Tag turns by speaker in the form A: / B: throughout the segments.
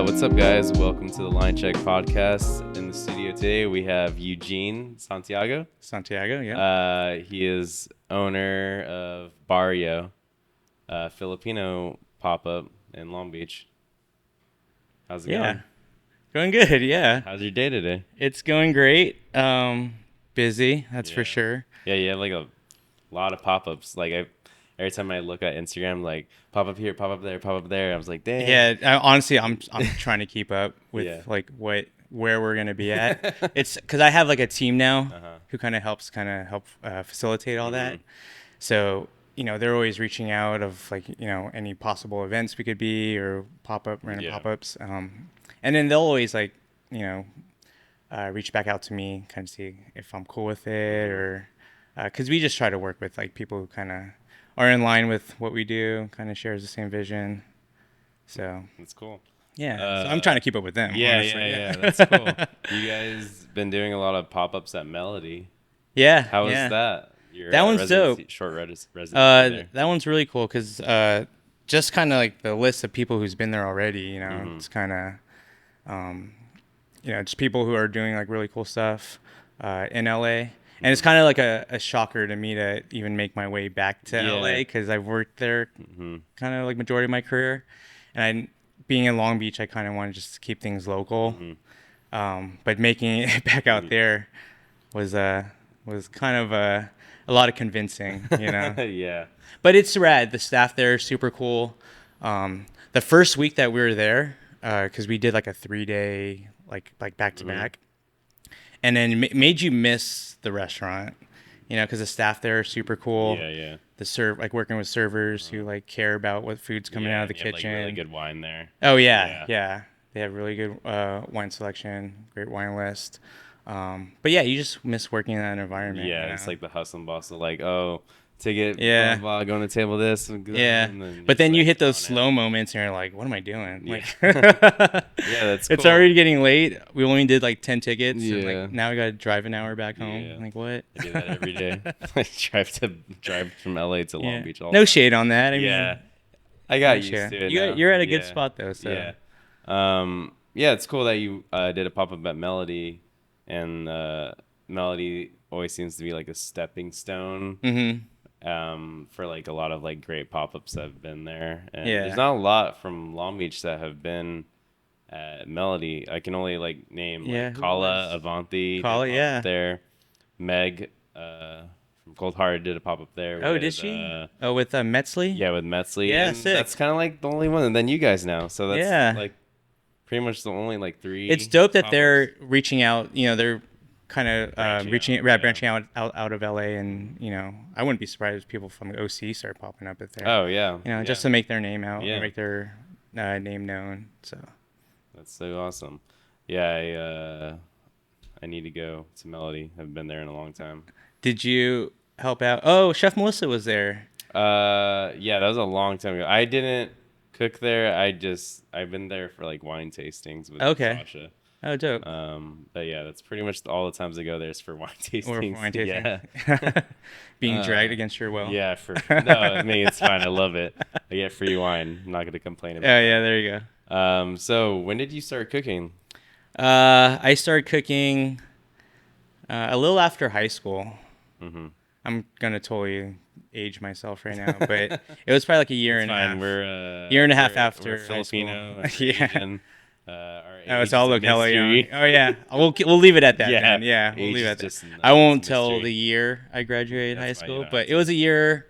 A: What's up, guys? Welcome to the Linecheck podcast. In the studio today, we have Eugene Santiago. He is owner of Baryo, a Filipino pop-up in Long Beach. How's it going?
B: Going good, yeah.
A: How's your day today?
B: It's going great. Busy, that's for sure.
A: Yeah, you have like a lot of pop-ups. Every time I look at Instagram, like pop up here, pop up there, pop up there. I was like, dang.
B: Yeah, honestly, I'm trying to keep up with where we're gonna be at. It's because I have like a team now who kind of help facilitate all that. So they're always reaching out of any possible events we could be or random pop-ups. And then they'll always reach back out to me, kind of see if I'm cool with it, or because we just try to work with people who kind of are in line with what we do, kind of shares the same vision. So
A: that's cool.
B: Yeah, so I'm trying to keep up with them.
A: Yeah, that's cool. You guys been doing a lot of pop-ups at Melody.
B: Yeah.
A: How was that?
B: That one's dope.
A: Short residency
B: there. That one's really cool because just kind of like the list of people who's been there already. It's kind of just people who are doing like really cool stuff in LA. And it's kind of like a shocker to me to even make my way back to LA because I've worked there kind of like majority of my career. And being in Long Beach, I kind of want to just keep things local. But making it back out there was kind of a lot of convincing,
A: Yeah.
B: But it's rad. The staff there is super cool. The first week that we were there, because we did like a 3-day like back to back. And then made you miss the restaurant, because the staff there are super cool.
A: Yeah.
B: The working with servers who care about what food's coming out of the kitchen.
A: Have, really good wine there.
B: Oh yeah. They have really good wine selection, great wine list. But yeah, you just miss working in that environment.
A: Yeah, it's like the hustle and bustle, ticket, blah, blah, go on the table this. And
B: but then you hit those slow moments and you're like, what am I doing?
A: That's cool.
B: It's already getting late. We only did 10 tickets. Yeah. And now we got to drive an hour back home.
A: Yeah.
B: What?
A: I do that every day. drive from LA to Long Beach all
B: No shade on that. I mean,
A: I got used to it.
B: You're at a good spot though. So.
A: Yeah. It's cool that you did a pop-up at Melody, and Melody always seems to be like a stepping stone. For a lot of great pop-ups that have been there, and there's not a lot from Long Beach that have been at Melody. I can only name Kala, Avanti, there, Meg from Cold Heart did a pop-up there.
B: Oh, did she? With Metzley?
A: Yeah, with Metzley.
B: Yeah,
A: and
B: sick.
A: That's kind of the only one, and then you guys now. So that's pretty much the only 3.
B: It's dope that
A: pop-ups.
B: They're reaching out. They're kind of branching out of LA, and I wouldn't be surprised if people from the OC start popping up at there.
A: Oh yeah,
B: just to make their name out, make their name known. So
A: that's so awesome. Yeah, I need to go to Melody. I've been there in a long time.
B: Did you help out? Oh, Chef Melissa was there.
A: Yeah, that was a long time ago. I didn't cook there. I've been there for wine tastings with Sasha.
B: Oh, dope.
A: But yeah, that's pretty much all the times I go there is for wine tastings.
B: Or for wine tasting.
A: Yeah.
B: Being dragged against your will.
A: Yeah, no, I mean, it's fine. I love it. I get free wine. I'm not going to complain about it.
B: Oh, yeah, there you
A: go. So when did you start cooking?
B: I started cooking a little after high school. I'm going to totally age myself right now, but it was probably a year and a half.
A: We're
B: year and a half after
A: we're Filipino.
B: Yeah.
A: Our
B: it's all look hella young. Oh yeah, we'll leave it at that.
A: Yeah,
B: then. Yeah, we'll leave it at that. I won't tell the year I graduated high school, but it was a year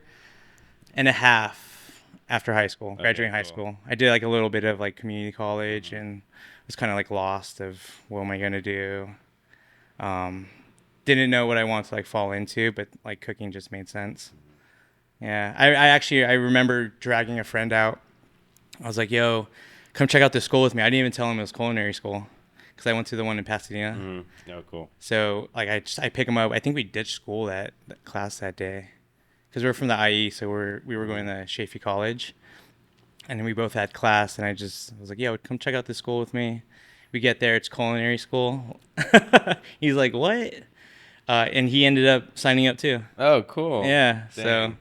B: and a half after high school, graduating high school. I did a little bit of community college and was kind of lost of what am I gonna do. Didn't know what I wanted to fall into, but cooking just made sense. Yeah, I remember dragging a friend out. I was like, yo, come check out this school with me. I didn't even tell him it was culinary school because I went to the one in Pasadena.
A: Oh, cool.
B: So I pick him up. I think we ditched school that class that day because we're from the IE, so we were going to Chaffey College, and then we both had class. And I was like, yeah, come check out this school with me. We get there, it's culinary school. He's like, what? And he ended up signing up too.
A: Oh, cool.
B: Yeah.
A: Dang.
B: So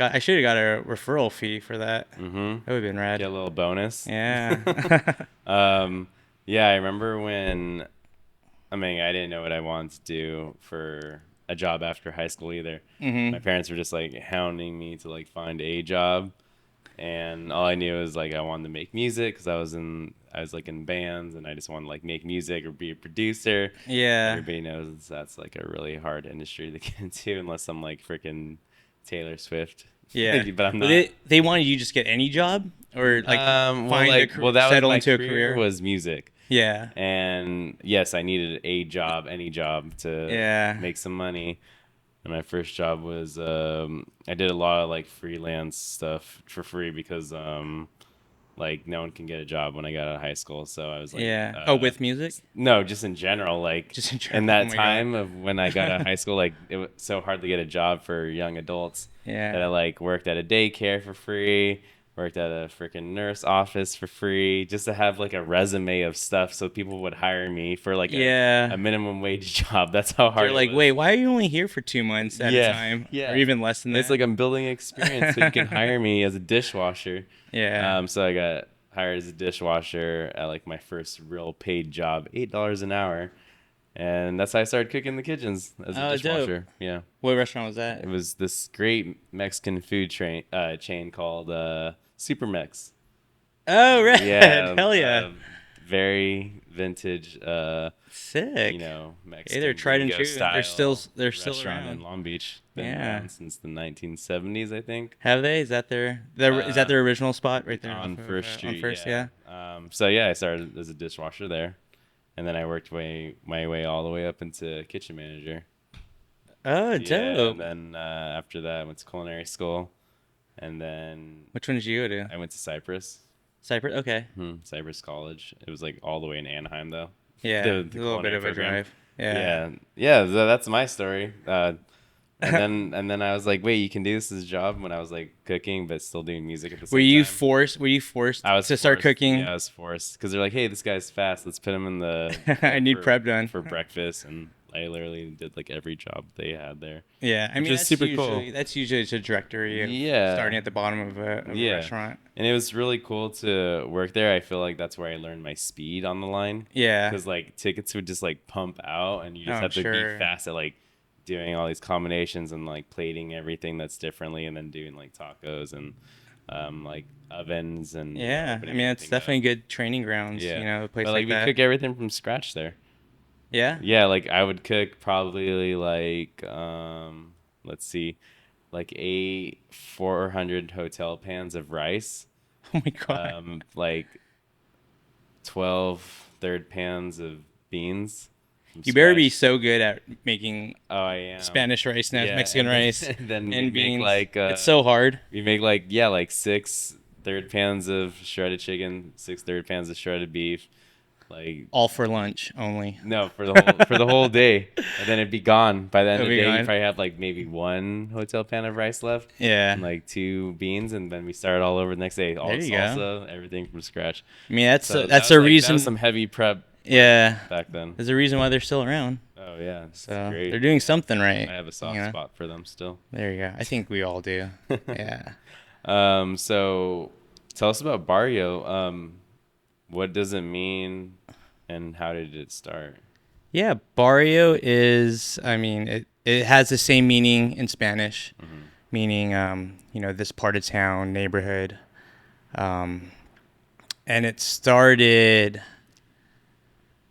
B: I should have got a referral fee for that.
A: Mm-hmm.
B: That would have been rad.
A: Get a little bonus.
B: Yeah.
A: Yeah, I remember when, I mean, I didn't know what I wanted to do for a job after high school either. My parents were just like hounding me to like find a job, and all I knew was like I wanted to make music because I was like in bands, and I just wanted to like make music or be a producer.
B: Yeah.
A: Everybody knows that's like a really hard industry to get into unless I'm like freaking Taylor Swift.
B: Yeah.
A: But I'm
B: Well,
A: not.
B: they wanted you to just get any job or like settle into a career.
A: Was music.
B: Yeah.
A: And yes, I needed a job, any job to make some money. And my first job was I did a lot of like freelance stuff for free because like no one can get a job when I got out of high school. So I was like,
B: with music?
A: No, just in general. Like
B: Just in general.
A: in that time of when I got out of high school, like it was so hard to get a job for young adults.
B: Yeah.
A: That I like worked at a daycare for free. Worked at a freaking nurse office for free just to have like a resume of stuff so people would hire me for like a minimum wage job. That's how hard
B: They're like, wait, why are you only here for 2 months at a time?
A: Yeah.
B: Or even less than that?
A: It's like I'm building experience so you can hire me as a dishwasher.
B: Yeah.
A: So I got hired as a dishwasher at like my first real paid job, $8 an hour. And that's how I started cooking in the kitchens as a dishwasher.
B: Dope.
A: Yeah.
B: What restaurant was that?
A: It was this great Mexican food chain called Super Mex.
B: Oh, right.
A: Yeah.
B: Hell yeah.
A: Very vintage.
B: Sick.
A: You know, Mexican.
B: Hey, they're tried and true. They're still
A: restaurant
B: around
A: in Long Beach. Been around since the 1970s, I think.
B: Have they? Is that their original spot right there
A: on First Street?
B: On First, yeah.
A: So yeah, I started as a dishwasher there, and then I worked my way all the way up into kitchen manager.
B: Oh,
A: Yeah,
B: dope.
A: and then after that, I went to culinary school, and then
B: Which one did you go to?
A: I went to Cypress.
B: Cypress. Okay.
A: Cypress College. It was like all the way in Anaheim, though.
B: Yeah,
A: The
B: a little bit of a
A: program.
B: drive. Yeah.
A: Yeah. That's my story. And then I was like, wait, you can do this as a job when I was like cooking, but still doing music at the same time.
B: Were you forced
A: I was
B: to start cooking?
A: Yeah, I was forced because they're like, hey, this guy's fast. Let's put him in the.
B: I need prep done
A: for breakfast, and I literally did like every job they had there.
B: Yeah, I mean,
A: that's super cool.
B: That's usually a trajectory of starting at the bottom of a restaurant.
A: And it was really cool to work there. I feel like that's where I learned my speed on the line.
B: Yeah.
A: Because like tickets would just like pump out, and you just have to be fast at like doing all these combinations and like plating everything that's differently, and then doing like tacos and like ovens and
B: I mean, it's definitely good training grounds. You know, a place
A: but, like
B: that.
A: We cook everything from scratch there.
B: Yeah.
A: Like I would cook probably like let's see, like 400 hotel pans of rice.
B: Oh my god.
A: Like 12 third pans of beans.
B: You better be so good at making
A: I am.
B: Spanish rice now, Mexican rice,
A: then
B: and beans.
A: Like
B: it's so hard.
A: We make like 6 third pans of shredded chicken, 6 third pans of shredded beef. Like
B: all for lunch only.
A: No, for the whole day, and then it'd be gone by the end of the day.
B: Gone.
A: You probably have like maybe 1 hotel pan of rice left.
B: Yeah,
A: and like 2 beans, and then we start all over the next day. All salsa, everything from scratch.
B: I mean, that's a reason.
A: That was some heavy prep.
B: Yeah,
A: back then.
B: There's a reason why they're still around.
A: Oh yeah,
B: so
A: great.
B: They're doing something right.
A: I have a soft spot for them still.
B: There you go. I think we all do. Yeah.
A: So tell us about Baryo. What does it mean? And how did it start?
B: Yeah, barrio is, I mean, it has the same meaning in Spanish, meaning, this part of town, neighborhood. And it started,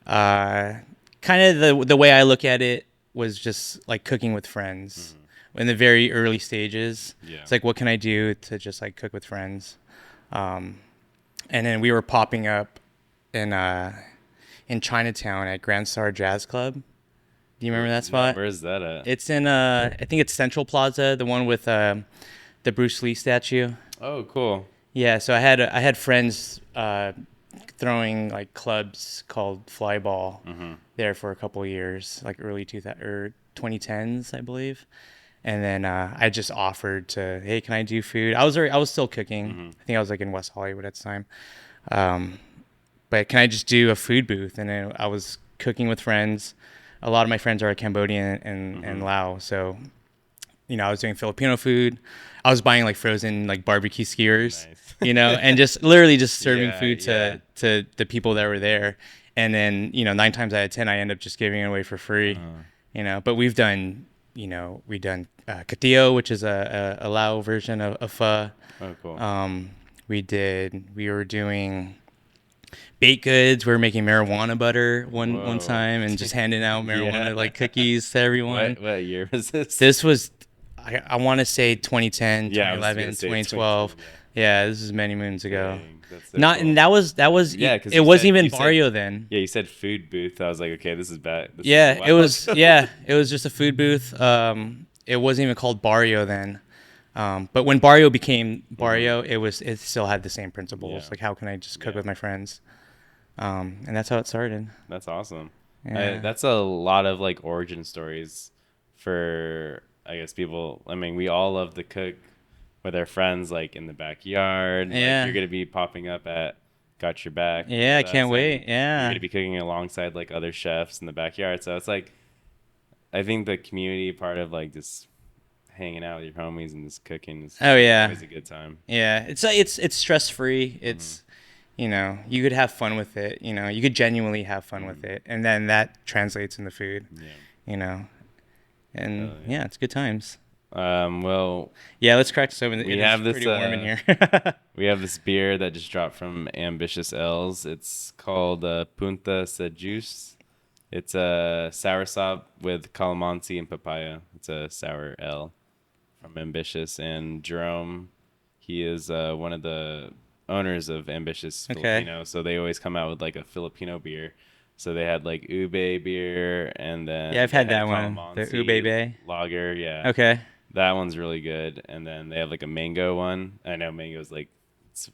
B: kind of the way I look at it was just like cooking with friends in the very early stages. Yeah. It's like, what can I do to just like cook with friends? And then we were popping up in Chinatown at Grand Star Jazz Club. Do you remember that spot?
A: Where is that at?
B: It's in I think it's Central Plaza, the one with the Bruce Lee statue.
A: Oh, cool.
B: Yeah, so I had friends throwing like clubs called Flyball there for a couple of years, like early 2010s, I believe. And then I just offered to, hey, can I do food? I was still cooking. I think I was like in West Hollywood at the time. But can I just do a food booth? And then I was cooking with friends. A lot of my friends are Cambodian and Lao. So I was doing Filipino food. I was buying like frozen like barbecue skewers,
A: Nice.
B: and just literally just serving
A: Yeah,
B: food
A: yeah.
B: to the people that were there. And then, 9 times out of 10, I end up just giving it away for free, But we've done Catillo, which is a Lao version of pho.
A: Oh, cool.
B: We were doing baked goods. We were making marijuana butter one
A: Whoa.
B: time and just handing out
A: Yeah.
B: marijuana like cookies to everyone.
A: What year was this?
B: This was, I want to say 2010,
A: Yeah, I was
B: 2011,
A: gonna say
B: 2012.
A: 2010,
B: Yeah, this is many moons ago.
A: Dang, that's so
B: Not,
A: cool.
B: and that was,
A: Yeah, because
B: it wasn't even Barrio then.
A: Yeah, you said food booth. I was like, okay, this is bad. This
B: Yeah,
A: is
B: it was,
A: wild.
B: yeah, it was just a food booth. It wasn't even called Barrio then. But when Barrio became Barrio, it still had the same principles.
A: Yeah.
B: Like, how can I just cook
A: Yeah.
B: with my friends? And that's how it started.
A: That's awesome.
B: Yeah.
A: That's a lot of like origin stories for, I guess, people. I mean, we all love to cook with our friends, like in the backyard. Like,
B: Yeah.
A: you're gonna be popping up at Got Your Back.
B: Yeah, I
A: with us,
B: can't
A: and
B: wait. Yeah.
A: You're gonna be cooking alongside like other chefs in the backyard. So it's like, I think the community part of like just hanging out with your homies and just cooking is
B: Oh, yeah.
A: always a good time.
B: Yeah, it's stress free. It's you could have fun with it. You could genuinely have fun with it, and then that translates in the food.
A: Yeah.
B: You know, and
A: Yeah.
B: it's good times.
A: Well,
B: Yeah, let's crack this open.
A: we
B: It
A: have
B: is
A: this.
B: pretty warm in here.
A: We have this beer that just dropped from Ambitious L's. It's called Punta Sa Juice. It's a soursop with calamansi and papaya. It's a sour L from Ambitious. And Jerome, he is one of the owners of Ambitious
B: Okay.
A: Filipino. So they always come out with like a Filipino beer. So they had like ube beer, and then
B: Yeah, I've
A: they
B: had that one, the
A: calamansi
B: ube bay.
A: lager. Yeah.
B: Okay.
A: That one's really good. And then they have like a mango one. I know mango's like it's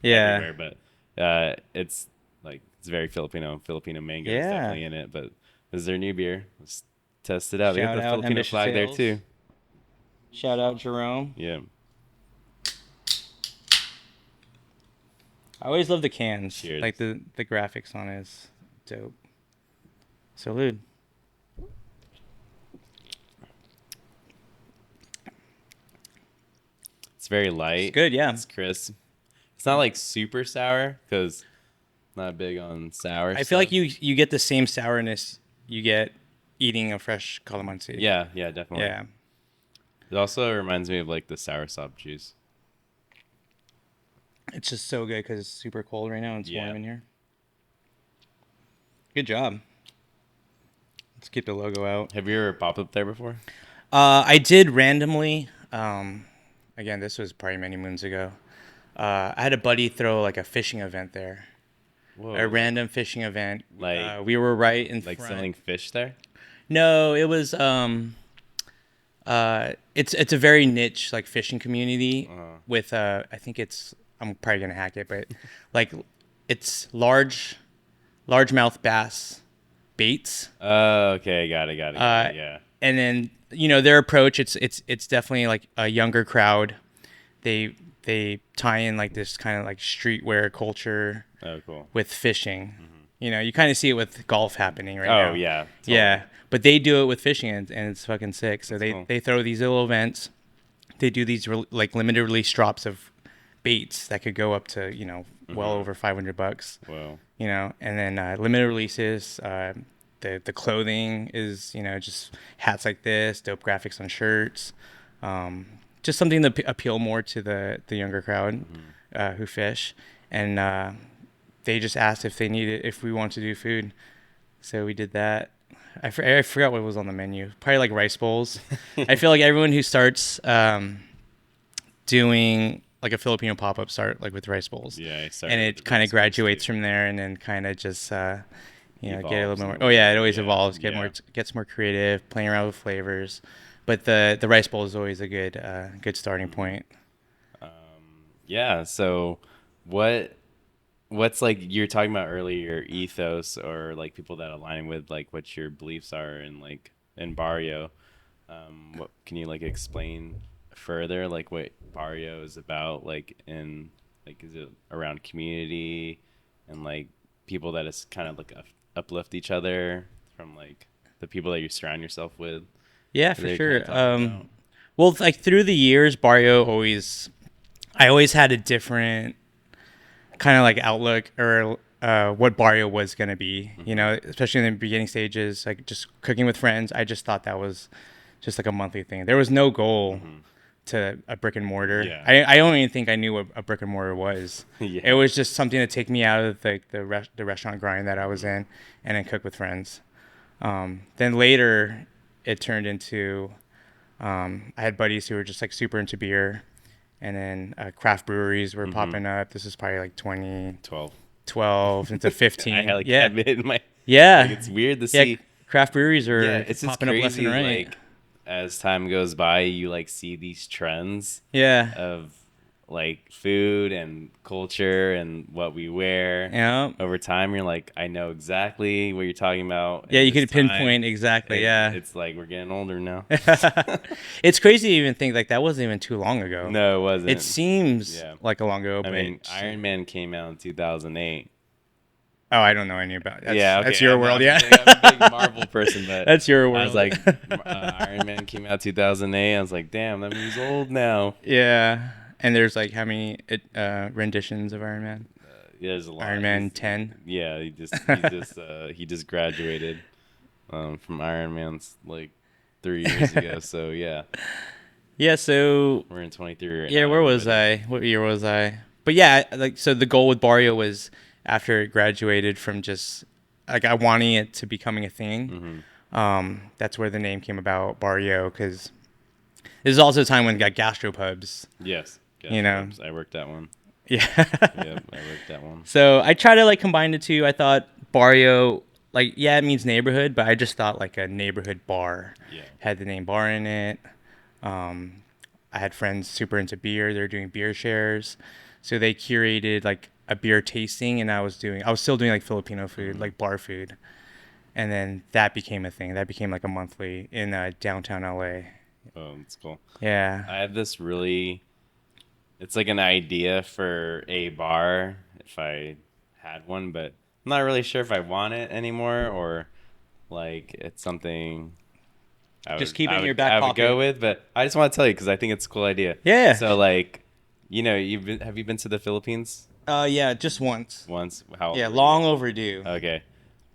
B: Yeah.
A: everywhere, but it's like it's very Filipino. Filipino mango is
B: Yeah.
A: definitely in it. But this is their new beer. Let's test it out. They got
B: Shout
A: the
B: out
A: Filipino
B: Ambitious
A: flag there
B: Sales.
A: too.
B: Shout out Jerome.
A: Yeah.
B: I always love the cans.
A: Cheers.
B: Like the graphics on it is dope. Salud.
A: It's very light.
B: It's good, yeah.
A: It's crisp. It's not like super sour because I'm not big on sour.
B: I feel like you get the same sourness you get eating a fresh calamansi.
A: Yeah, definitely.
B: Yeah.
A: It also reminds me of like the soursop juice.
B: It's just so good because it's super cold right now and it's
A: Yeah.
B: warm in here. Good job. Let's keep the logo out.
A: Have you ever popped up there before?
B: I did randomly. Again, this was probably many moons ago. I had a buddy throw like a fishing event there.
A: Whoa.
B: A random fishing event.
A: Like-
B: we were right in
A: Like
B: front.
A: selling fish there?
B: No, it was it's a very niche like fishing community with I think I'm probably gonna hack it, but like it's largemouth bass baits.
A: Oh, okay. Got it. Yeah.
B: And then their approach it's definitely like a younger crowd. They tie in like this kind of like streetwear culture
A: Oh, cool.
B: with fishing. You kind of see it with golf happening right now.
A: Oh, yeah. Totally.
B: Yeah, but they do it with fishing, and it's fucking sick. So
A: Cool.
B: they throw these little events. They do these like limited release drops of baits that could go up to well over $500.
A: Whoa.
B: And then limited releases. The clothing is just hats like this, dope graphics on shirts. Just something to appeal more to the younger crowd who fish, and they just asked if we want to do food, so we did that. I forgot what was on the menu. Probably like rice bowls. I feel like everyone who starts doing like a Filipino pop-up start like with rice bowls.
A: Yeah.
B: And it kind of graduates from there, and then kind of just get a little
A: Evolves
B: bit more.
A: in a
B: Oh yeah,
A: way.
B: it always
A: Yeah,
B: evolves.
A: yeah.
B: Gets more creative, playing around with flavors. But the rice bowl is always a good starting point.
A: Yeah. So what's like you're talking about earlier, your ethos or like people that align with like what your beliefs are in Barrio. What can you like explain further like what Barrio is about like in like is it around community and like people that is kind of like uplift each other from like the people that you surround yourself with?
B: Yeah,
A: What
B: for
A: are you
B: sure.
A: kinda talking about?
B: Well, like through the years, Baryo I always had a different kind of like outlook or what Baryo was gonna be. You know, especially in the beginning stages, like just cooking with friends. I just thought that was just like a monthly thing. There was no goal to a brick and mortar.
A: Yeah.
B: I don't even think I knew what a brick and mortar was.
A: Yeah.
B: It was just something to take me out of the restaurant grind that I was in, and then cook with friends. Then later, it turned into I had buddies who were just like super into beer, and then craft breweries were popping up. This is probably like
A: 12.
B: 2012 into 15.
A: I like
B: yeah,
A: admit in my
B: yeah.
A: like it's weird to
B: Yeah,
A: see.
B: craft breweries are
A: Yeah, it's just
B: popping up left
A: crazy.
B: and right.
A: Like as time goes by, you like see these trends
B: Yeah,
A: of like food and culture and what we wear.
B: yeah,
A: Over time, you're like, I know exactly what you're talking about.
B: yeah.
A: in
B: You
A: this
B: could pinpoint
A: time.
B: exactly. Yeah,
A: It's like we're getting older now.
B: it's crazy to even think like that wasn't even too long ago.
A: No, it wasn't.
B: It seems
A: Yeah.
B: like a long ago.
A: I
B: But
A: mean, Iron Man came out in 2008.
B: oh, I don't know any about. That's,
A: Yeah, okay,
B: that's your world.
A: I'm a big Marvel person, but
B: That's your world.
A: I was like, Iron Man came out 2008. I was like, damn, that movie's old now.
B: yeah. And there's like how many renditions of Iron Man?
A: Yeah, there's a lot.
B: Iron Man 10.
A: Yeah, he just graduated from Iron Man's like 3 years ago. So yeah,
B: Yeah. So
A: we're in 23 right
B: yeah,
A: now,
B: where was
A: everybody.
B: I? What year was I? But yeah, like so the goal with Barrio was after it graduated from just like I wanting it to becoming a thing. That's where the name came about, Barrio, because this is also a time when we got gastropubs.
A: Yes,
B: You know.
A: I worked that one.
B: Yeah.
A: Yep, I worked that one.
B: So I try to like combine the two. I thought Barrio, like yeah, it means neighborhood, but I just thought like a neighborhood bar
A: Yeah.
B: had the name bar in it. I had friends super into beer. They're doing beer shares, so they curated like a beer tasting, and I was still doing like Filipino food, like bar food, and then that became a thing. That became like a monthly in downtown LA.
A: Oh, that's cool.
B: Yeah.
A: I have this really, it's like an idea for a bar if I had one, but I'm not really sure if I want it anymore or like it's something
B: Just keep it in your
A: I
B: back
A: would
B: pocket.
A: go with, but I just want to tell you because I think it's a cool idea.
B: Yeah.
A: So like, you know, have you been to the Philippines
B: Yeah, just once.
A: once? How old
B: Yeah,
A: were
B: long
A: you?
B: overdue.
A: Okay.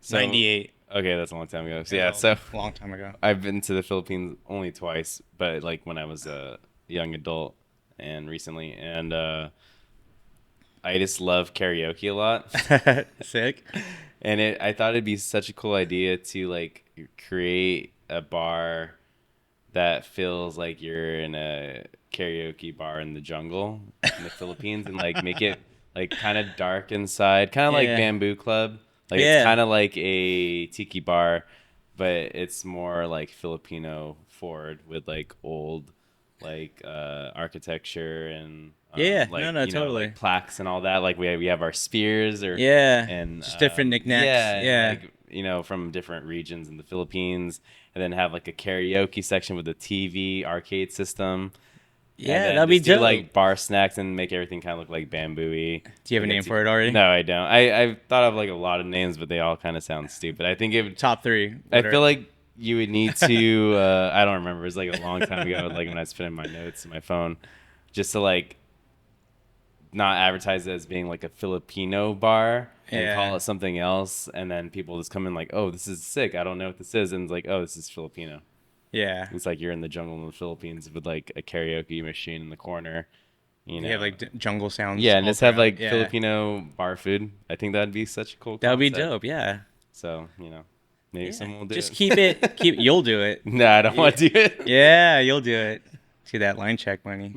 A: So,
B: 98.
A: Okay, that's a long time ago. So yeah, so
B: A long time ago.
A: I've been to the Philippines only twice, but like when I was a young adult and recently, and I just love karaoke a lot.
B: Sick.
A: And I thought it'd be such a cool idea to like create a bar that feels like you're in a karaoke bar in the jungle in the Philippines, and like make it like kind of dark inside, kind of like
B: Yeah.
A: Bamboo Club. Like
B: Yeah.
A: it's kind of like a tiki bar, but it's more like Filipino forward with like old like architecture and
B: Yeah,
A: like,
B: no,
A: you know,
B: totally.
A: like plaques and all that. Like we have our spears or
B: Yeah.
A: and
B: Just different knickknacks.
A: Yeah,
B: Yeah.
A: like, you know, from different regions in the Philippines, and then have like a karaoke section with a TV arcade system. And
B: Yeah,
A: then
B: that'd be
A: just do,
B: dope.
A: like bar snacks and make everything kind of look like bamboo-y.
B: Do you have a
A: Like
B: name for it already?
A: No, I don't. I've thought of like a lot of names, but they all kind of sound stupid. I think it would,
B: Top 3.
A: I feel like you would need to I don't remember. It was like a long time ago, like when I was putting my notes in my phone, just to like not advertise it as being like a Filipino bar and
B: Yeah.
A: call it something else, and then people just come in like, oh, this is sick. I don't know what this is, and it's like, oh, this is Filipino.
B: Yeah.
A: It's like you're in the jungle in the Philippines with like a karaoke machine in the corner. You know,
B: You have like jungle sounds.
A: yeah, and
B: all
A: just have
B: throughout.
A: like
B: Yeah.
A: Filipino bar food. I think that'd be such a cool.
B: That would be
A: concept.
B: dope. Yeah.
A: So you know, maybe someone will do
B: Just
A: it.
B: keep it. You'll do it.
A: No, I don't want to do it.
B: Yeah, you'll do it. See that line check money.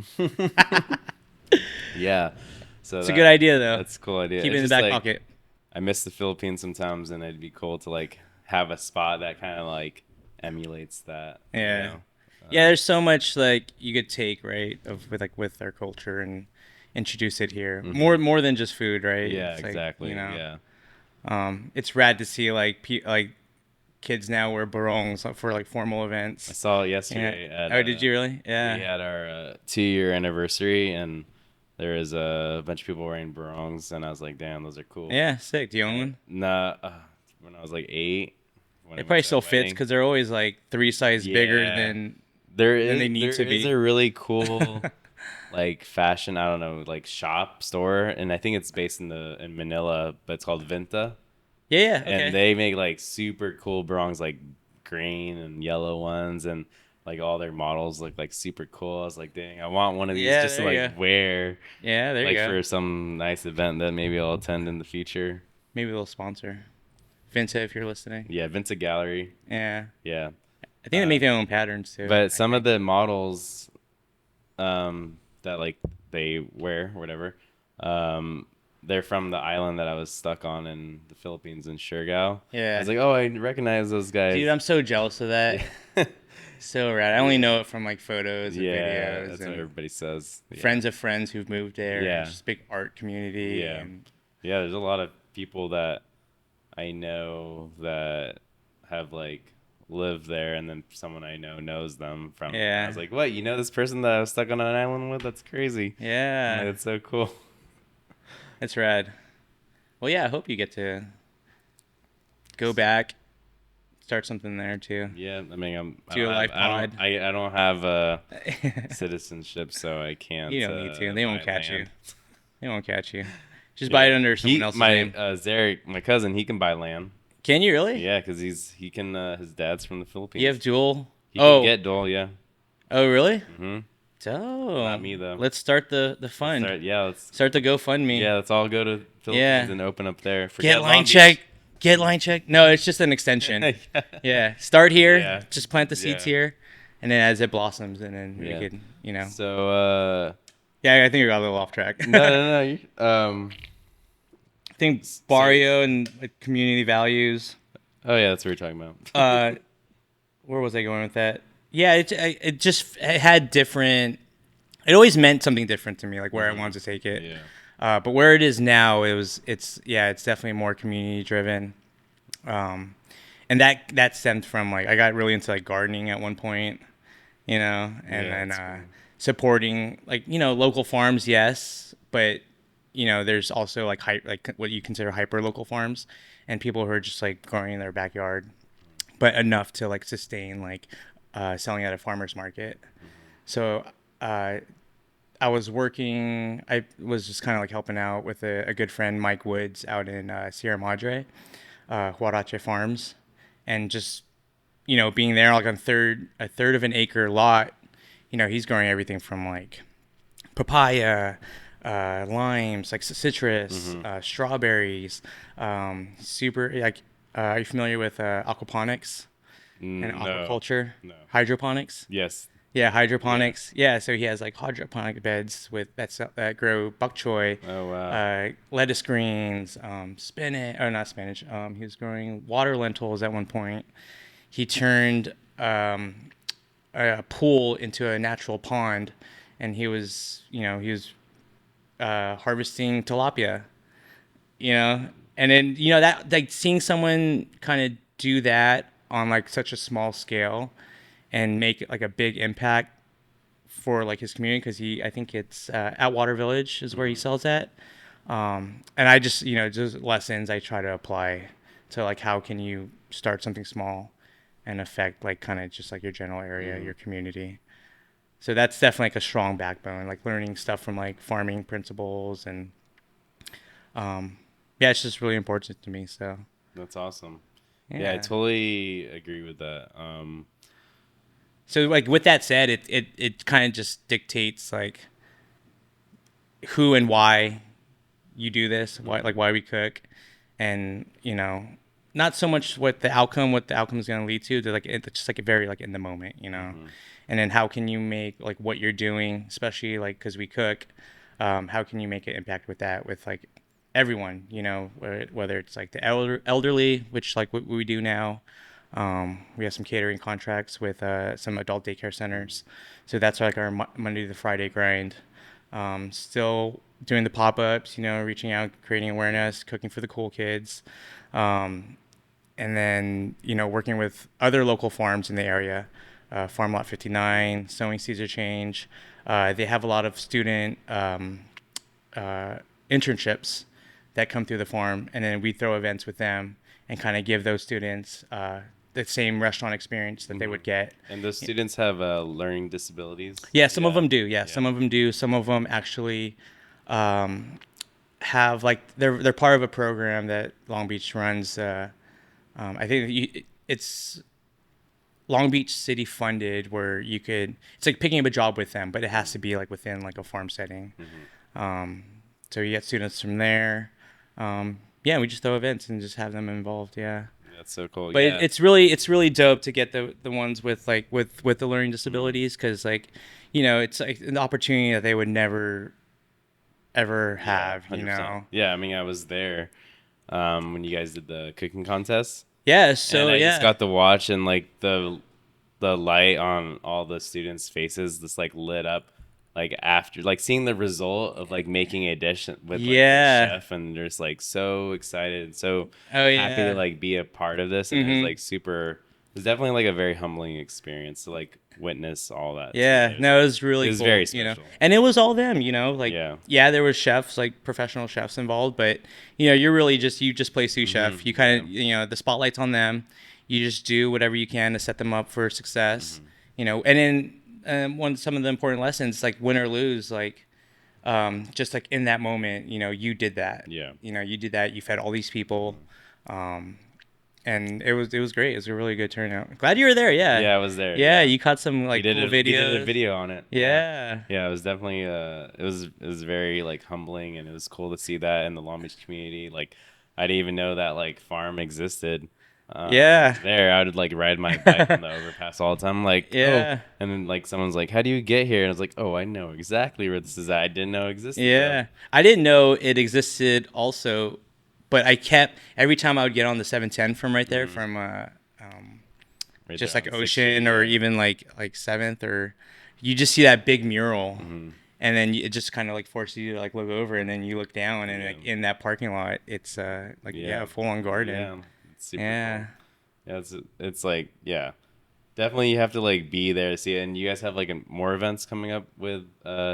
A: Yeah. So
B: It's a good idea though.
A: That's a cool idea.
B: Keep it
A: It's
B: in the
A: just,
B: back
A: like,
B: pocket.
A: I miss the Philippines sometimes, and it'd be cool to like have a spot that kind of like emulates that. you
B: Yeah.
A: know?
B: Yeah, there's so much like you could take, right, of with our culture and introduce it here. More than just food, right?
A: Yeah,
B: It's like,
A: exactly.
B: you know,
A: Yeah.
B: it's rad to see like like kids now wear barongs for like formal
A: I
B: events.
A: saw it
B: Yeah.
A: yesterday. At,
B: Oh, did you really? Yeah.
A: We had our 2-year anniversary, and there was a bunch of people wearing barongs, and I was like, damn, those are cool.
B: Yeah, sick. Do you own one?
A: Nah, when I was like 8. When I
B: It
A: went
B: probably
A: to
B: still
A: that
B: fits
A: wedding.
B: because they're always like 3 sizes bigger
A: Yeah.
B: than than they need
A: there
B: to
A: is
B: be.
A: a really cool like fashion, I don't know, like shop store, and I think it's based in Manila, but it's called Vinta,
B: Yeah, yeah,
A: and
B: okay.
A: they make like super cool barongs, like green and yellow ones, and like all their models look like super cool. I was like, dang, I want one of these
B: Yeah,
A: just to
B: there you
A: like
B: go.
A: wear,
B: Yeah, there you
A: like
B: go.
A: for some nice event that maybe I'll attend in the future.
B: Maybe they'll sponsor Vinta if you're listening.
A: Yeah, Vinta Gallery.
B: Yeah,
A: Yeah.
B: I think they make their own patterns too.
A: But
B: I
A: some of
B: think.
A: the models that like they wear, whatever, um, they're from the island that I was stuck on in the Philippines in Siargao. I
B: Yeah,
A: was like, oh, I recognize those
B: dude,
A: guys.
B: I'm so jealous of that.
A: Yeah.
B: So rad. I only
A: Yeah.
B: know it from like photos and
A: Yeah,
B: videos
A: that's what
B: and
A: everybody says. Yeah.
B: friends of friends who've moved there, and
A: Yeah.
B: just big art community.
A: Yeah.
B: And
A: Yeah, there's a lot of people that I know that have like lived there, and then someone I know knows them from. I
B: yeah,
A: was like, "What? You know this person that I was stuck on an island with? That's crazy." I'm like,
B: yeah,
A: "That's so cool."
B: it's rad. Well, yeah, I hope you get to go back, start something there too.
A: Yeah, I mean,
B: Do a live pod.
A: I don't have citizenship, so I
B: You
A: can't
B: don't need to. They
A: buy
B: won't catch you.
A: land.
B: They won't catch you. Just buy it
A: Yeah,
B: under someone else's name.
A: Zarek, my cousin, he can buy land.
B: Can you really?
A: Yeah, because he can his dad's from the
B: You have
A: Philippines.
B: dual.
A: He can
B: Oh,
A: get dole, yeah.
B: oh, really?
A: Hmm.
B: Oh,
A: Not me though.
B: let's start the
A: Let's
B: fund.
A: start. Yeah, let's
B: Start the GoFundMe.
A: yeah, let's all go to Philippines
B: Yeah.
A: and open up there.
B: Get
A: Forget
B: line
A: Long
B: check.
A: Beach.
B: Get line check. No, it's just an extension.
A: Yeah.
B: Yeah. Start here.
A: Yeah.
B: Just plant the seeds
A: Yeah.
B: here, and then as it blossoms, and then we
A: Yeah.
B: could, you know.
A: So
B: Yeah, I think we got a little off track.
A: no.
B: I think
A: So,
B: Baryo and like, community values.
A: oh yeah, that's what we're talking about.
B: Where was I going with that? Yeah, it had different. It always meant something different to me, like where I wanted to take it.
A: Yeah.
B: But where it is now, it's definitely more community driven. And that stemmed from like I got really into like gardening at one point, you know, and
A: Yeah,
B: then
A: that's cool.
B: supporting like local farms, yes, but there's also like like what you consider hyper local farms, and people who are just like growing in their backyard, but enough to like sustain like selling at a farmer's market. So I was just kind of like helping out with a good friend, Mike Woods, out in Sierra Madre, Huarache Farms, and just being there like on a third of an acre lot. He's growing everything from like papaya, limes, like citrus, strawberries, super like. Are you familiar with aquaponics and
A: No.
B: aquaculture?
A: No.
B: Hydroponics?
A: Yes.
B: Yeah, hydroponics. Yeah, so he has like hydroponic beds that grow bok choy,
A: Oh wow.
B: lettuce greens, spinach, or not spinach. He was growing water lentils at one point. He turned a pool into a natural pond, and he was harvesting tilapia. And then that like seeing someone kind of do that on like such a small scale and make like a big impact for like his community, because I think it's Atwater Village is where he sells at. And I just just lessons I try to apply to like how can you start something small and affect like kind of just like your general area, your community. So that's definitely like a strong backbone, like learning stuff from like farming principles, and yeah, it's just really important to me. So
A: That's awesome. Yeah, I
B: yeah.
A: totally agree with that.
B: So like with that said, it kind of just dictates like who and why you do this, why we cook, and not so much what the outcome is going to lead to like it's just like very like in the moment, and then how can you make like what you're doing, especially like because we cook, how can you make an impact with that with like everyone, whether it's like the elderly, which like what we do now. We have some catering contracts with some adult daycare centers, so that's like our Monday to Friday grind. Still doing the pop-ups, reaching out, creating awareness, cooking for the cool kids, and then working with other local farms in the area, Farm Lot 59, Sowing Seeds or Change. They have a lot of student internships that come through the farm, and then we throw events with them and kind of give those students the same restaurant experience that they would get.
A: And those students have learning disabilities?
B: Yeah, some of them do. Yeah, some of them do. Some of them actually have like they're part of a program that Long Beach runs. I think it's Long Beach City funded, where it's like picking up a job with them, but it has to be like within like a farm setting. So you get students from there. Yeah, we just throw events and just have them involved. Yeah.
A: That's so cool.
B: But
A: yeah.
B: it's really dope to get the ones with like with the learning disabilities, because like, it's like an opportunity that they would never ever have.
A: 100%. Yeah, I mean, I was there when you guys did the cooking contest.
B: Yeah, so
A: and I just got to watch, and like the light on all the students' faces just like lit up, like after like seeing the result of like making a dish with like, the chef, and they're just like so excited, so happy to like be a part of this, and it was like it's definitely like a very humbling experience to like witness all that.
B: Yeah, no, it was really
A: it was
B: cool,
A: very special.
B: And it was all them, like there was chefs, like professional chefs involved, but you're really you just play sous chef. You kind of the spotlight's on them. You just do whatever you can to set them up for success. And then some of the important lessons, like win or lose, like just like in that moment, you did that. You did that. You fed all these people. And it was great. It was a really good turnout. Glad you were there. Yeah,
A: I was there.
B: Yeah, you caught some like cool videos.
A: You did a video on it.
B: Yeah.
A: Yeah, it was definitely it was very like humbling, and it was cool to see that in the Long Beach community. Like I didn't even know that like farm existed. There I would like ride my bike on the overpass all the time. Like and then like someone's like, "How do you get here?" And I was like, "Oh, I know exactly where this is at. I didn't know it existed."
B: Yeah, I didn't know it existed also. But I kept, every time I would get on the 710 from right there, from just like Ocean, or even like 7th, or you just see that big mural, and then it just kind of like forces you to like look over, and then you look down, and like in that parking lot, it's a full on garden.
A: Yeah, it's super cool. Yeah, it's like definitely you have to like be there to see it. And you guys have like more events coming up with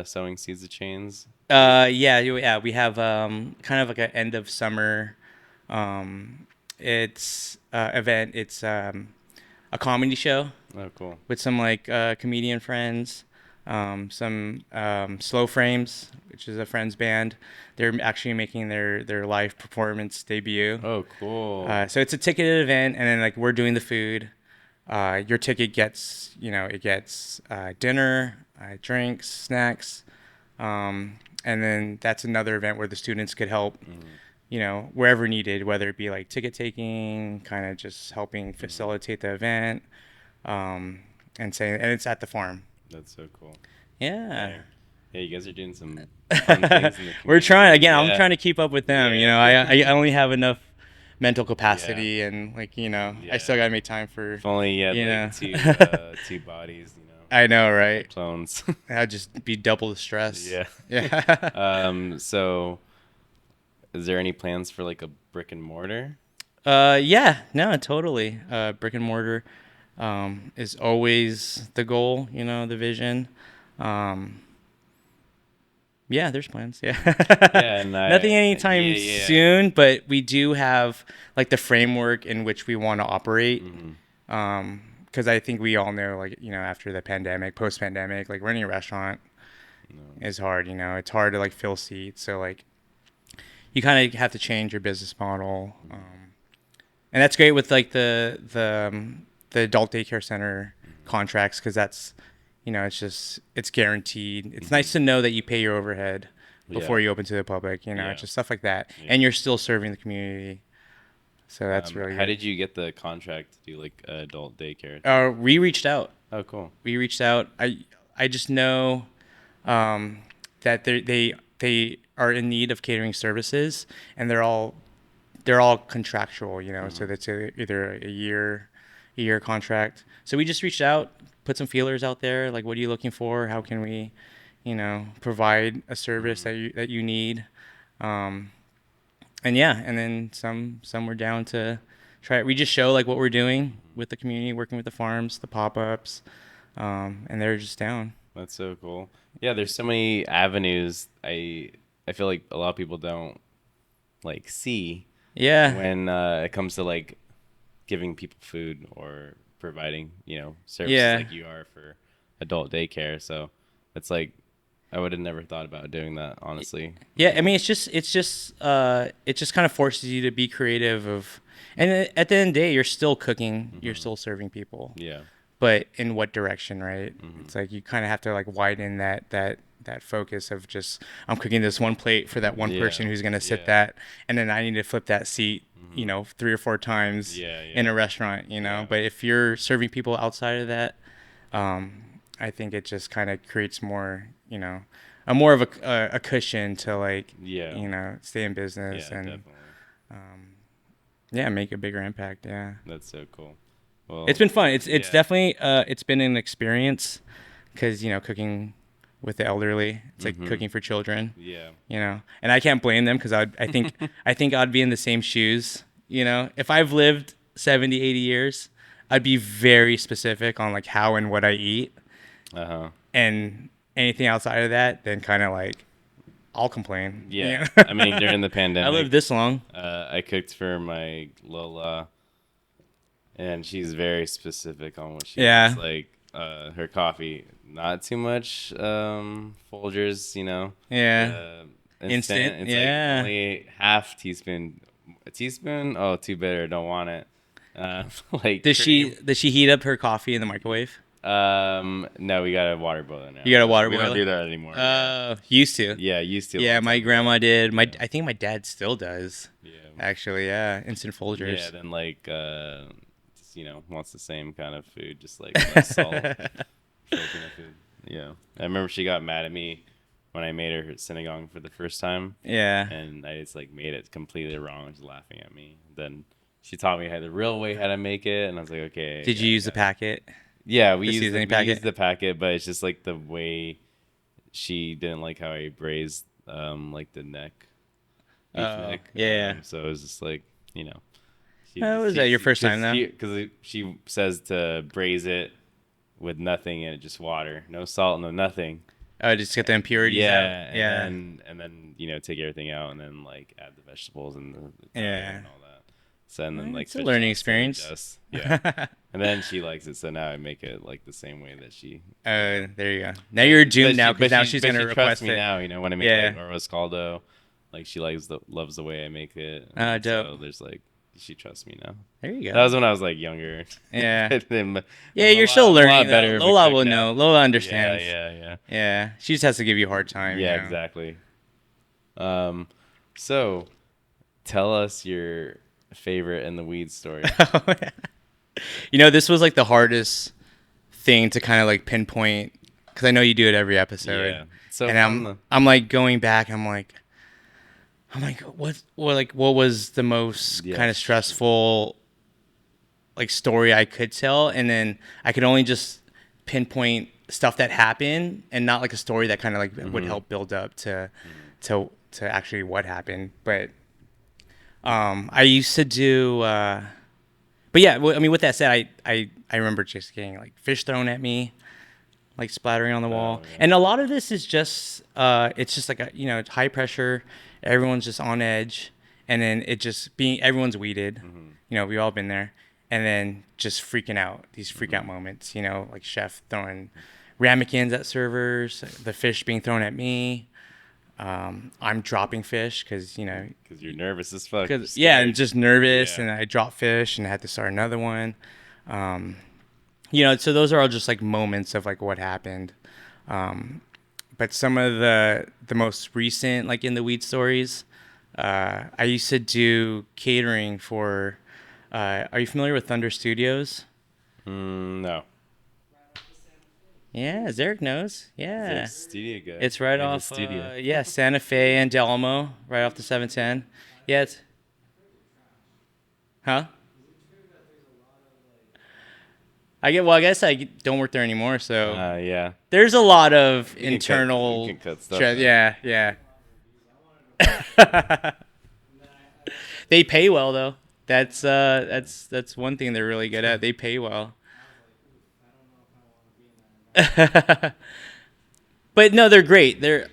A: Sowing Seeds of Chains.
B: We have kind of like an end of summer it's event. It's a comedy show.
A: Oh, cool.
B: With some like comedian friends, some Slow Frames, which is a friend's band. They're actually making their live performance debut.
A: Oh, cool.
B: So it's a ticketed event, and then like we're doing the food. Your ticket gets dinner, drinks, snacks. And then that's another event where the students could help, wherever needed, whether it be like ticket taking, kind of just helping facilitate the event, and it's at the farm.
A: That's so cool.
B: Yeah.
A: Yeah, you guys are doing some fun things in the community.
B: We're trying, again, I'm trying to keep up with them. I only have enough mental capacity, and like, I still got to make time for,
A: if only you had like two bodies,
B: I know, right?
A: Clones.
B: That'd just be double the stress.
A: Yeah. So, is there any plans for like a brick and mortar?
B: No, totally. Brick and mortar is always the goal, the vision. There's plans. Nothing anytime soon, but we do have like the framework in which we want to operate. Because I think we all know, like, after the pandemic, post-pandemic, like running a restaurant is hard. It's hard to like fill seats. So like, you kind of have to change your business model, and that's great with like the adult daycare center contracts, because that's, it's guaranteed. It's nice to know that you pay your overhead before you open to the public. It's just stuff like that, and you're still serving the community. So that's really good.
A: How did you get the contract to do like adult daycare?
B: We reached out.
A: Oh, cool.
B: We reached out. I just know that they are in need of catering services, and they're all contractual, so that's either a year contract. So we just reached out, put some feelers out there, like, what are you looking for? How can we, provide a service that you need? And then some were down to try it. We just show like what we're doing with the community, working with the farms, the pop-ups, and they're just down.
A: That's so cool. Yeah, there's so many avenues. I feel like a lot of people don't like see.
B: Yeah.
A: When it comes to like giving people food or providing, services
B: Yeah.
A: like you are for adult daycare. So it's like I would have never thought about doing that, honestly.
B: Yeah, I mean, it just kind of forces you to be creative and at the end of the day, you're still cooking, you're still serving people,
A: Yeah.
B: but in what direction, right? It's like you kind of have to like widen that focus of just I'm cooking this one plate for that one
A: Yeah.
B: person who's gonna sit
A: Yeah.
B: that, and then I need to flip that seat, 3 or 4 times
A: Yeah.
B: in
A: Yeah.
B: a restaurant,
A: Yeah.
B: But if you're serving people outside of that, I think it just kind of creates more, a more of a cushion to like,
A: Yeah.
B: stay in business
A: Yeah,
B: and
A: definitely.
B: make a bigger impact. Yeah,
A: That's so cool. Well,
B: it's been fun. It's
A: yeah.
B: definitely it's been an experience because cooking with the elderly, it's like cooking for children.
A: Yeah.
B: And I can't blame them because I think I'd be in the same shoes. If I've lived 70, 80 years, I'd be very specific on like how and what I eat.
A: Uh-huh.
B: And anything outside of that, then kind of like I'll complain.
A: Yeah. I mean, during the pandemic,
B: I lived this long.
A: I cooked for my Lola, and she's very specific on what she wants. Like her coffee, not too much Folgers,
B: Yeah. Instant.
A: It's
B: Yeah.
A: like only half teaspoon. A teaspoon? Oh, too bitter. Don't want it. Like
B: Does
A: cream.
B: she heat up her coffee in the microwave?
A: No, we got a water boiler now.
B: You got a water
A: We
B: boiler?
A: don't do that anymore.
B: Used to.
A: Yeah, used to.
B: Yeah, my grandma did. I think my dad still does.
A: Yeah.
B: Actually, yeah, instant Folgers.
A: Yeah, then like just, wants the same kind of food, just like less salt. Filipino food. Yeah. I remember she got mad at me when I made her sinigang for the first time.
B: Yeah.
A: And I just like made it completely wrong, just laughing at me. Then she taught me the real way how to make it, and I was like, okay.
B: Did you use the packet?
A: Yeah, we
B: The
A: used
B: seasoning
A: we
B: packet?
A: used the packet, but it's just like the way she didn't like how I braised like the neck. Beef neck.
B: yeah.
A: So it was just like,
B: Was that your first time now?
A: Because she says to braise it with nothing and just water, no salt, no nothing.
B: Oh, just get the impurities out. Yeah.
A: And then take everything out and then like add the vegetables and the
B: Yeah.
A: and all that. So and then like
B: It's a
A: fish
B: learning
A: sauce and
B: experience.
A: dust. Yeah. And then she likes it, so now I make it like the same way that she.
B: There you go. Now you're doomed now because now she's
A: but
B: gonna
A: she
B: request
A: trusts me
B: it.
A: now. When I make
B: Yeah.
A: like arroz caldo, like she loves the way I make it.
B: Oh, dope.
A: So there's like she trusts me now.
B: There you go.
A: That was when I was like younger.
B: Yeah.
A: Then-
B: Yeah,
A: I'm
B: you're
A: a
B: still
A: lot
B: learning.
A: better of a
B: Lola
A: cook
B: will
A: now.
B: know. Lola understands.
A: Yeah.
B: Yeah. She just has to give you a hard time.
A: Yeah, exactly. So tell us your favorite in the weed story.
B: This was like the hardest thing to kind of like pinpoint because I know you do it every episode.
A: Yeah. So
B: And I'm like going back. I'm like, what was the most
A: Yeah.
B: kind of stressful like story I could tell, and then I could only just pinpoint stuff that happened and not like a story that kind of like would help build up to actually what happened. But I used to do. But yeah, I mean, with that said, I remember just getting like fish thrown at me, like splattering on the wall.
A: yeah.
B: And a lot of this is just, it's just like, it's high pressure. Everyone's just on edge. And then everyone's weeded. We've all been there. And then just freaking out, these freak out moments, like chef throwing ramekins at servers, the fish being thrown at me. I'm dropping fish because
A: because you're nervous as fuck.
B: and just nervous,
A: Yeah.
B: and I dropped fish and I had to start another one. So those are all just like moments of like what happened. But some of the most recent, like in the weed stories, I used to do catering for. Are you familiar with Thunder Studios?
A: No.
B: Yeah, Zarek knows. Yeah.
A: There's a studio guy.
B: It's right
A: in the
B: off,
A: studio.
B: Santa Fe and Del Amo, right off the 710. Yeah, it's... Huh? I guess I don't work there anymore, so...
A: Yeah.
B: There's a lot of
A: You can
B: internal...
A: cut stuff
B: stress.
A: out.
B: Yeah. They pay well, though. That's one thing they're really good at. They pay well. But no, they're great. They're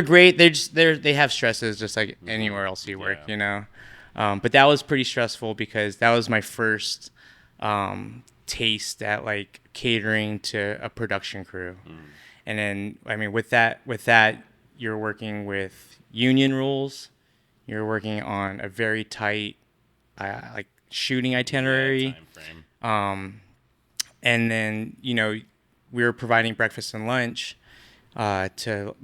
B: great. They have stresses just like anywhere else you work,
A: Yeah.
B: But that was pretty stressful because that was my first taste at like catering to a production crew. And then, I mean, with that, you're working with union rules. You're working on a very tight, like shooting itinerary.
A: Time frame.
B: And then, we were providing breakfast and lunch to,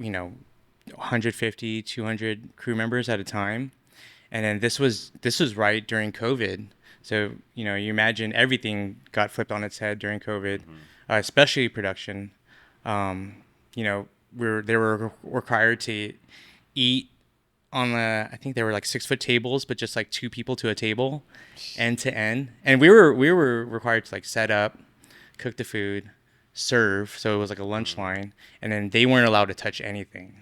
B: 150, 200 crew members at a time. And then this was right during COVID. So, you imagine everything got flipped on its head during COVID, especially production. They were required to eat on I think there were like 6 foot tables, but just like 2 people to a table, end to end. And we were required to like set up, cook the food, serve. So it was like a lunch line, and then they weren't allowed to touch anything.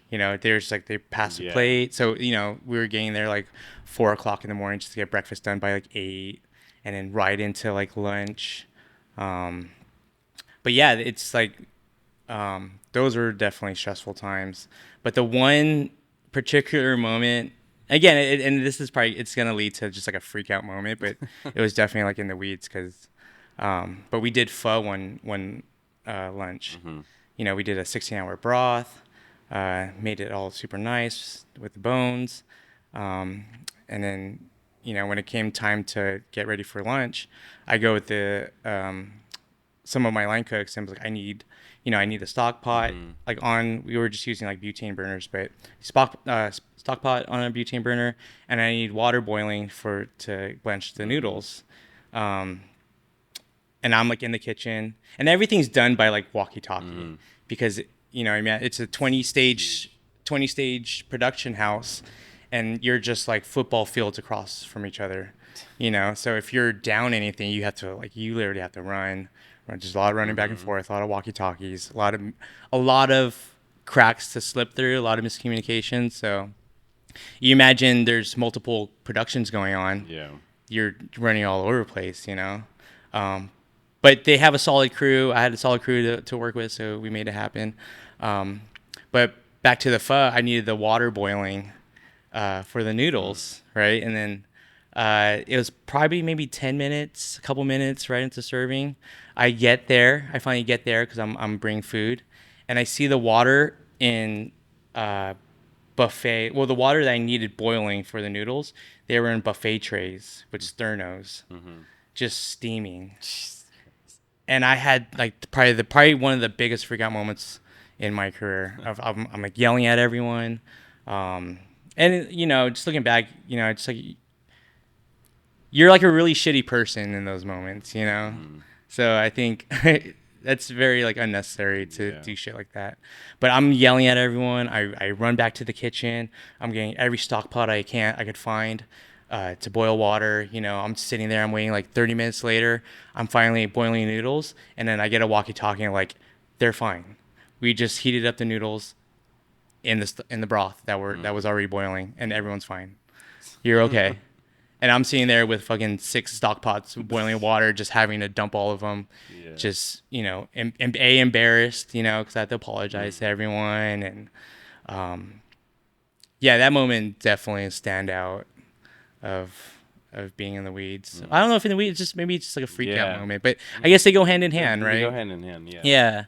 B: There's like they pass the plate. So we were getting there like 4 o'clock in the morning just to get breakfast done by like 8, and then right into like lunch. But yeah, it's like those were definitely stressful times. But the one particular moment, again, and this is probably it's gonna lead to just like a freak out moment, but it was definitely like in the weeds because. But we did pho one lunch. We did a 16-hour broth. Made it all super nice with the bones. And then, when it came time to get ready for lunch, I go with some of my line cooks and was like, I need a stock pot. We were just using like butane burners, but stock pot on a butane burner, and I need water boiling to blanch the noodles. And I'm like in the kitchen, and everything's done by like walkie-talkie because it's a 20-stage production house, and you're just like football fields across from each other, So if you're down anything, you literally have to run. Just a lot of running back and forth, a lot of walkie-talkies, a lot of cracks to slip through, a lot of miscommunication. So you imagine there's multiple productions going on.
A: Yeah.
B: You're running all over the place, But they have a solid crew. I had a solid crew to work with, so we made it happen. But back to the pho, I needed the water boiling for the noodles, right? And then it was probably maybe 10 minutes, a couple minutes right into serving. I finally get there because I'm bringing food, and I see the water in buffet. Well, the water that I needed boiling for the noodles, they were in buffet trays with sternos, just steaming. And I had like probably one of the biggest freak out moments in my career. I'm like yelling at everyone, and just looking back, it's like you're like a really shitty person in those moments, So I think that's very like unnecessary to do shit like that. But I'm yelling at everyone. I run back to the kitchen. I'm getting every stock pot I could find. To boil water, I'm sitting there, I'm waiting like 30 minutes later, I'm finally boiling noodles, and then I get a walkie-talkie and like, they're fine. We just heated up the noodles in the broth that was already boiling, and everyone's fine. You're okay. And I'm sitting there with fucking 6 stock pots of boiling water, just having to dump all of them. Yeah. Just, embarrassed, because I have to apologize to everyone. And, that moment definitely a standout of being in the weeds. I don't know if in the weeds, maybe it's just like a freak out moment, but I guess they go hand in hand, right?
A: They go hand in hand, yeah.
B: Yeah.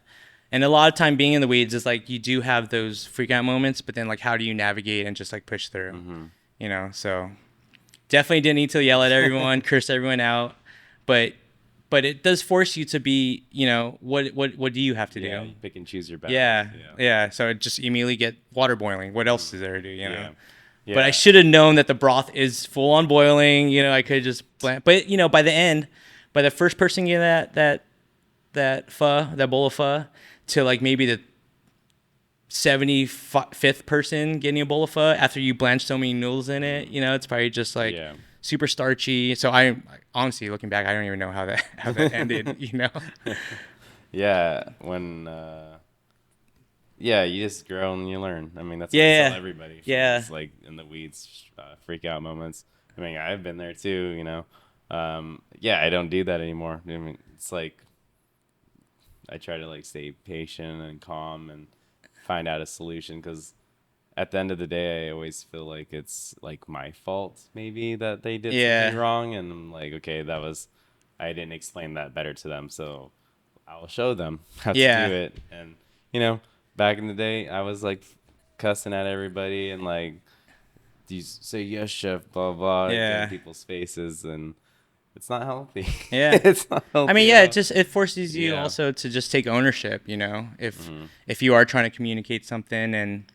B: And a lot of time being in the weeds is like, you do have those freak out moments, but then like, how do you navigate and just like push through, so definitely didn't need to yell at everyone, curse everyone out, but it does force you to be, what do you have to do?
A: Yeah, you pick and choose your battles.
B: Yeah. So just immediately get water boiling. What else is there to do,
A: Yeah.
B: But I should have known that the broth is full on boiling. I could just blend. But by the end, by the first person getting that pho, that bowl of pho, to like maybe the 75th person getting a bowl of pho after you blanch so many noodles in it, it's probably just like super starchy. So I honestly, looking back, I don't even know how that ended.
A: Yeah, when. Yeah, you just grow and you learn. I mean, that's what I tell everybody. It's like in the weeds, freak out moments. I mean, I've been there too, I don't do that anymore. I mean, it's like I try to like stay patient and calm and find out a solution because at the end of the day, I always feel like it's like my fault maybe that they did something
B: Yeah.
A: wrong, and I'm like, okay, I didn't explain that better to them, so I'll show them how to do
B: Yeah.
A: it. And you know, back in the day, I was like cussing at everybody and like, do you say yes, chef, blah blah, getting
B: Yeah.
A: people's faces, and it's not healthy.
B: Yeah.
A: It's not
B: I mean,
A: healthy
B: yeah,
A: at
B: it
A: all.
B: just it forces you
A: Yeah.
B: also to just take ownership, you know.
A: Mm-hmm.
B: If you are trying to communicate something and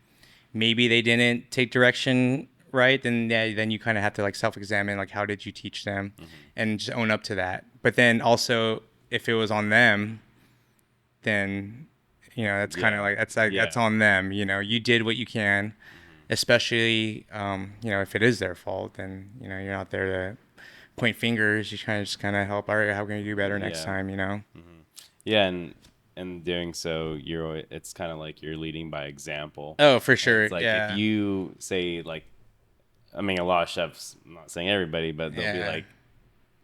B: maybe they didn't take direction right, then yeah, then you kind of have to like self-examine like how did you teach them
A: Mm-hmm.
B: and just own up to that. But then also if it was on them, then that's kind of
A: Yeah.
B: like that's
A: Yeah.
B: on them, you did what you can,
A: Mm-hmm.
B: especially if it is their fault, then you're not there to point fingers. You kind of just kind of help. All right, how can you do better next
A: Yeah.
B: time?
A: Mm-hmm. Yeah, and doing so, it's kind of like you're leading by example.
B: Oh, for
A: And
B: sure.
A: it's like if
B: Yeah.
A: you say like, I mean, a lot of chefs, I'm not saying everybody, but they'll be
B: Yeah.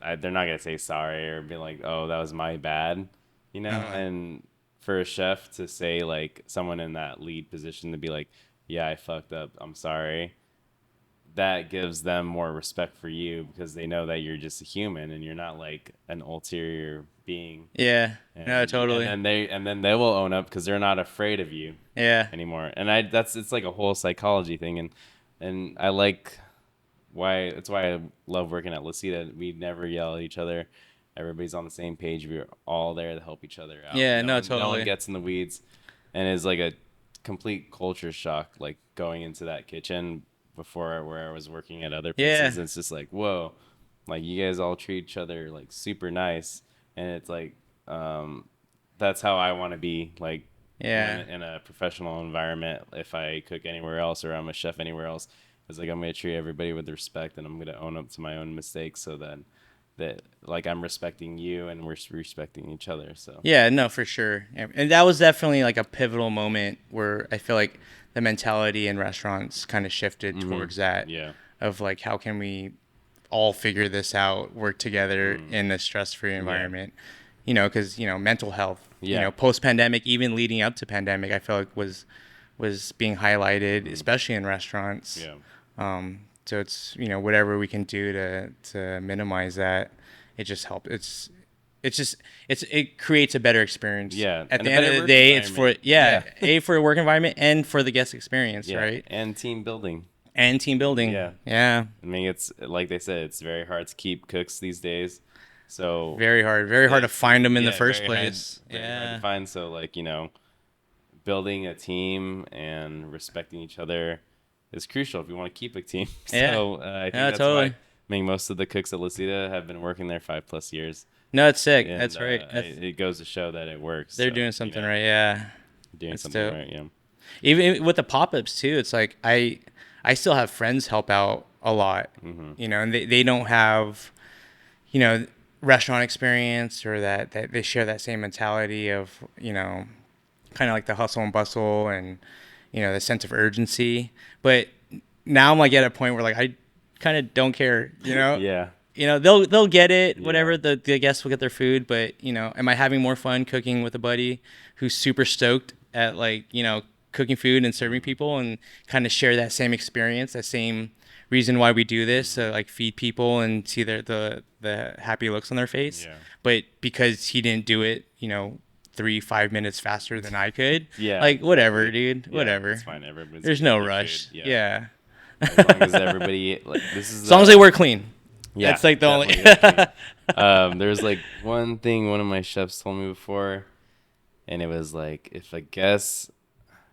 A: like, they're not gonna say sorry or be like, oh, that was my bad,
B: Uh-huh.
A: And for a chef to say like someone in that lead position to be like, yeah, I fucked up, I'm sorry, that gives them more respect for you because they know that you're just a human and you're not like an ulterior being.
B: Yeah. No,
A: And
B: totally.
A: and then they will own up because they're not afraid of you
B: Yeah.
A: anymore. And it's like a whole psychology thing, and I like why it's why I love working at La Cita. We never yell at each other. Everybody's on the same page. We're all there to help each other out.
B: Yeah. No,
A: No one
B: totally.
A: gets in the weeds, and it's like a complete culture shock. Like going into that kitchen before where I was working at other
B: Yeah.
A: places, it's just like whoa, like you guys all treat each other like super nice, and it's like that's how I want to be like
B: Yeah.
A: in a professional environment. If I cook anywhere else or I'm a chef anywhere else, it's like I'm gonna treat everybody with respect and I'm gonna own up to my own mistakes so that like I'm respecting you and we're respecting each other. So
B: Yeah, no, for sure. And that was definitely like a pivotal moment where I feel like the mentality in restaurants kind of shifted towards that
A: yeah.
B: of like how can we all figure this out, work together
A: Mm.
B: in a stress-free
A: Yeah.
B: environment. Because mental health,
A: Yeah.
B: post-pandemic, even leading up to pandemic, I feel like was being highlighted, especially in restaurants.
A: Yeah.
B: So it's whatever we can do to minimize that. It just helps. It creates a better experience.
A: Yeah.
B: At
A: And
B: the
A: a
B: end of
A: better
B: the
A: work
B: day, it's for
A: environment.
B: a for a work environment and for the guest experience,
A: Yeah.
B: right?
A: And team building.
B: And team building.
A: Yeah.
B: Yeah.
A: I mean, it's like they said, it's very hard to keep cooks these days. So
B: Very hard. Very hard to find them in the
A: yeah,
B: first place.
A: very hard to
B: Yeah.
A: find. So like building a team and respecting each other is crucial if you want to keep a team.
B: Yeah.
A: So I think
B: No,
A: that's
B: totally.
A: why. I mean, most of the cooks at La Cita have been working there 5+ years,
B: No, it's sick.
A: and
B: That's right.
A: it goes to show that it works.
B: They're
A: So,
B: doing something right. Yeah.
A: doing
B: That's
A: something
B: dope.
A: right. Yeah.
B: Even with the pop-ups too, it's like I still have friends help out a lot, and they don't have, restaurant experience or that they share that same mentality of, kind of like the hustle and bustle and, the sense of urgency. But now I'm like at a point where like I kind of don't care,
A: Yeah.
B: they'll get it, whatever.
A: Yeah.
B: The guests will get their food, but am I having more fun cooking with a buddy who's super stoked at like cooking food and serving people and kind of share that same experience, that same reason why we do this, to like feed people and see the happy looks on their face.
A: Yeah.
B: But because he didn't do it, 3-5 minutes faster than I could.
A: Yeah,
B: Like whatever,
A: exactly.
B: dude.
A: Yeah,
B: Whatever.
A: it's fine. Everybody's
B: There's
A: getting
B: no
A: their
B: rush.
A: food.
B: Yeah.
A: As long as everybody like this is
B: As long as they work clean.
A: Yeah,
B: That's like the only.
A: definitely. There's like one thing one of my chefs told me before, and it was like if a guest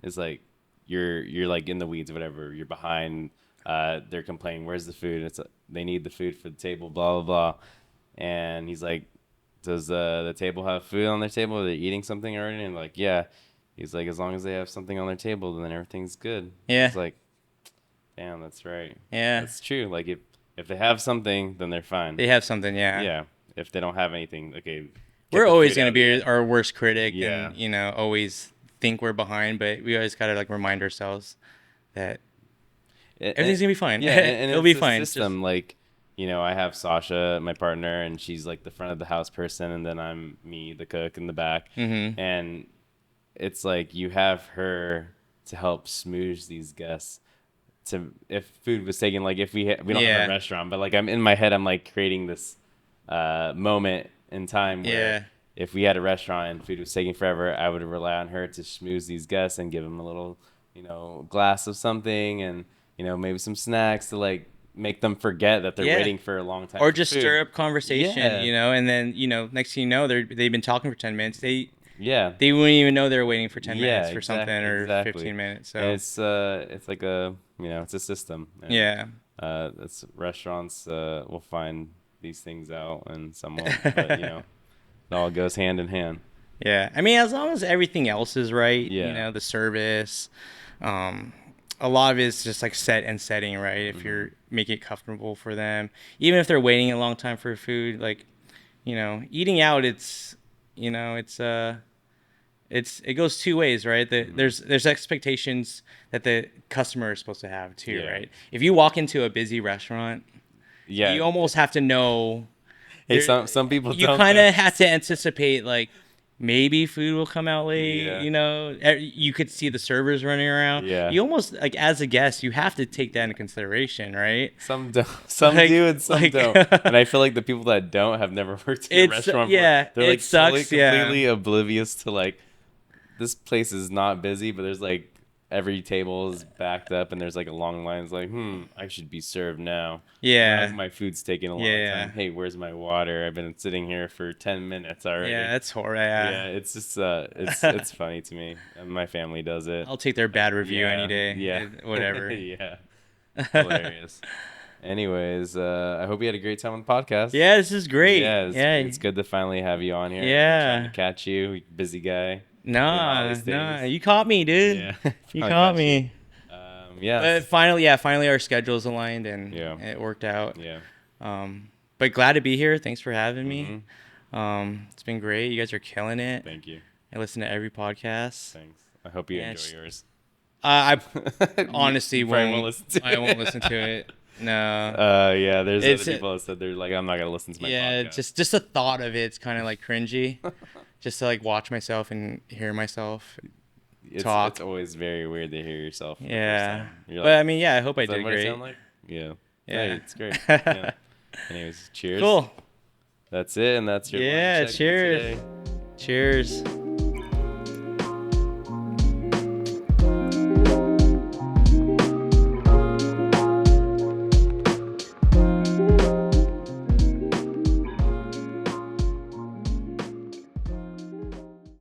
A: is like you're like in the weeds, whatever, you're behind, they're complaining, where's the food? It's they need the food for the table, blah blah blah, and he's like, does the table have food on their table? Are they eating something already? And like, yeah. He's like, as long as they have something on their table, then everything's good.
B: Yeah.
A: It's like, damn, that's right.
B: Yeah.
A: That's true. Like if they have something, then they're fine.
B: They have something, yeah.
A: Yeah. If they don't have anything, okay.
B: We're always going to be our worst critic
A: Yeah.
B: and, always think we're behind, but we always got to like remind ourselves that everything's going to be fine.
A: Yeah, and
B: it'll
A: it's
B: be
A: a
B: fine.
A: system. Like, I have Sasha, my partner, and she's like the front of the house person, and then I'm me, the cook, in the back.
B: Mm-hmm.
A: And it's like you have her to help smooze these guests. To if food was taken, like if we don't have a restaurant, but like I'm in my head, I'm like creating this moment in time where if we had a restaurant and food was taking forever, I would rely on her to schmooze these guests and give them a little, glass of something and, maybe some snacks to like make them forget that they're waiting for a long time.
B: Or just stir up conversation, and then, next thing you know, they've been talking for 10 minutes. They wouldn't even know they're waiting for 10 minutes for something or 15 minutes. So
A: and it's like it's a system. And, it's restaurants will find these things out and some won't, but it all goes hand in hand.
B: Yeah, I mean, as long as everything else is right, the service, a lot of it is just like set and setting, right? If you're making it comfortable for them, even if they're waiting a long time for food, like, eating out, it goes two ways, right? There's expectations that the customer is supposed to have too, right? If you walk into a busy restaurant, you almost have to know.
A: Hey, some people
B: you kind of have to anticipate like maybe food will come out late. You could see the servers running around. You almost like as a guest, you have to take that into consideration, right?
A: Some don't. Some do and some don't. And I feel like the people that don't have never worked in a restaurant. They're like completely oblivious to like this place is not busy, but there's like every table is backed up and there's like a long line. It's like, I should be served now. My food's taking a long time. Hey, where's my water? I've been sitting here for 10 minutes already.
B: That's horrible.
A: It's just it's funny to me. My family does it.
B: I'll take their bad review any day. Whatever.
A: Hilarious. Anyways, I hope you had a great time on the podcast.
B: This is great.
A: It's good to finally have you on here. I'm trying to catch you, busy guy.
B: No, you caught me, dude. You caught me. But finally our schedules aligned and it worked out. But glad to be here. Thanks for having me. It's been great. You guys are killing it.
A: Thank you.
B: I listen to every podcast.
A: Thanks. I hope you enjoy yours.
B: I honestly won't listen to it. I won't listen to it. No.
A: There's other people that said they're like, I'm not gonna listen to my podcast.
B: Just the thought of it's kind of like cringy. Just to like watch myself and hear myself talk.
A: It's always very weird to hear yourself.
B: Like, but I mean, I hope I did great.
A: Sound like? Yeah, it's great. Anyways, cheers.
B: Cool.
A: That's it, and that's your
B: cheers. Cheers.